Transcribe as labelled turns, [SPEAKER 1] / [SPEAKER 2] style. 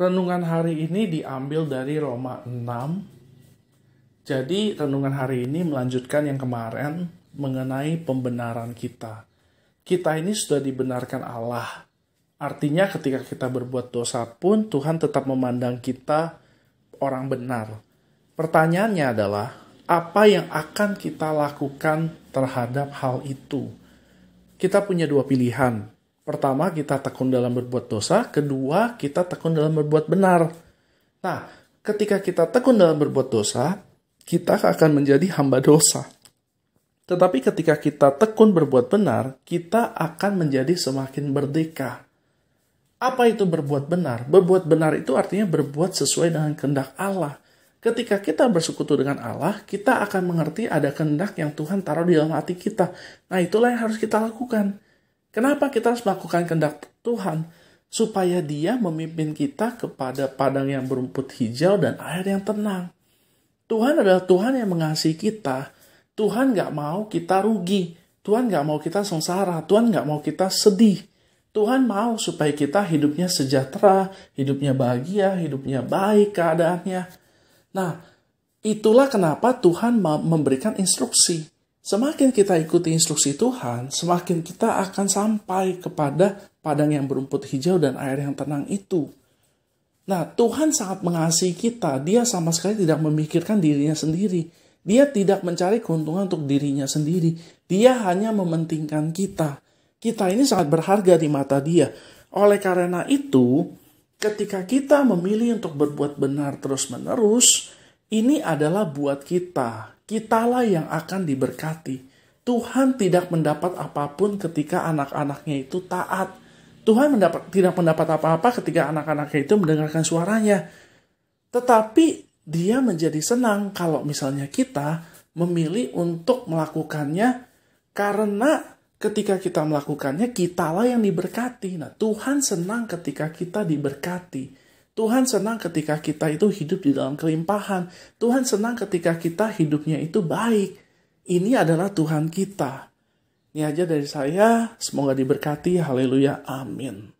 [SPEAKER 1] Renungan hari ini diambil dari Roma 6. Jadi renungan hari ini melanjutkan yang kemarin mengenai pembenaran kita. Kita ini sudah dibenarkan Allah. Artinya ketika kita berbuat dosa pun Tuhan tetap memandang kita orang benar. Pertanyaannya adalah, apa yang akan kita lakukan terhadap hal itu? Kita punya dua pilihan. Pertama, kita tekun dalam berbuat dosa. Kedua, kita tekun dalam berbuat benar. Nah, ketika kita tekun dalam berbuat dosa, kita akan menjadi hamba dosa. Tetapi ketika kita tekun berbuat benar, kita akan menjadi semakin merdeka. Apa itu berbuat benar? Berbuat benar itu artinya berbuat sesuai dengan kehendak Allah. Ketika kita bersekutu dengan Allah, kita akan mengerti ada kehendak yang Tuhan taruh di dalam hati kita. Nah, itulah yang harus kita lakukan. Kenapa kita harus melakukan kehendak Tuhan? Supaya Dia memimpin kita kepada padang yang berumput hijau dan air yang tenang. Tuhan adalah Tuhan yang mengasihi kita. Tuhan gak mau kita rugi. Tuhan gak mau kita sengsara. Tuhan gak mau kita sedih. Tuhan mau supaya kita hidupnya sejahtera, hidupnya bahagia, hidupnya baik keadaannya. Nah, itulah kenapa Tuhan memberikan instruksi. Semakin kita ikuti instruksi Tuhan, semakin kita akan sampai kepada padang yang berumput hijau dan air yang tenang itu. Nah, Tuhan sangat mengasihi kita. Dia sama sekali tidak memikirkan dirinya sendiri. Dia tidak mencari keuntungan untuk dirinya sendiri. Dia hanya mementingkan kita. Kita ini sangat berharga di mata Dia. Oleh karena itu, ketika kita memilih untuk berbuat benar terus-menerus, ini adalah buat kita. Kitalah yang akan diberkati. Tuhan tidak mendapat apapun ketika anak-anaknya itu taat. Tuhan tidak mendapat apa-apa ketika anak-anaknya itu mendengarkan suaranya. Tetapi Dia menjadi senang kalau misalnya kita memilih untuk melakukannya, karena ketika kita melakukannya, kitalah yang diberkati. Nah, Tuhan senang ketika kita diberkati. Tuhan senang ketika kita itu hidup di dalam kelimpahan. Tuhan senang ketika kita hidupnya itu baik. Ini adalah Tuhan kita. Ini aja dari saya. Semoga diberkati. Haleluya. Amin.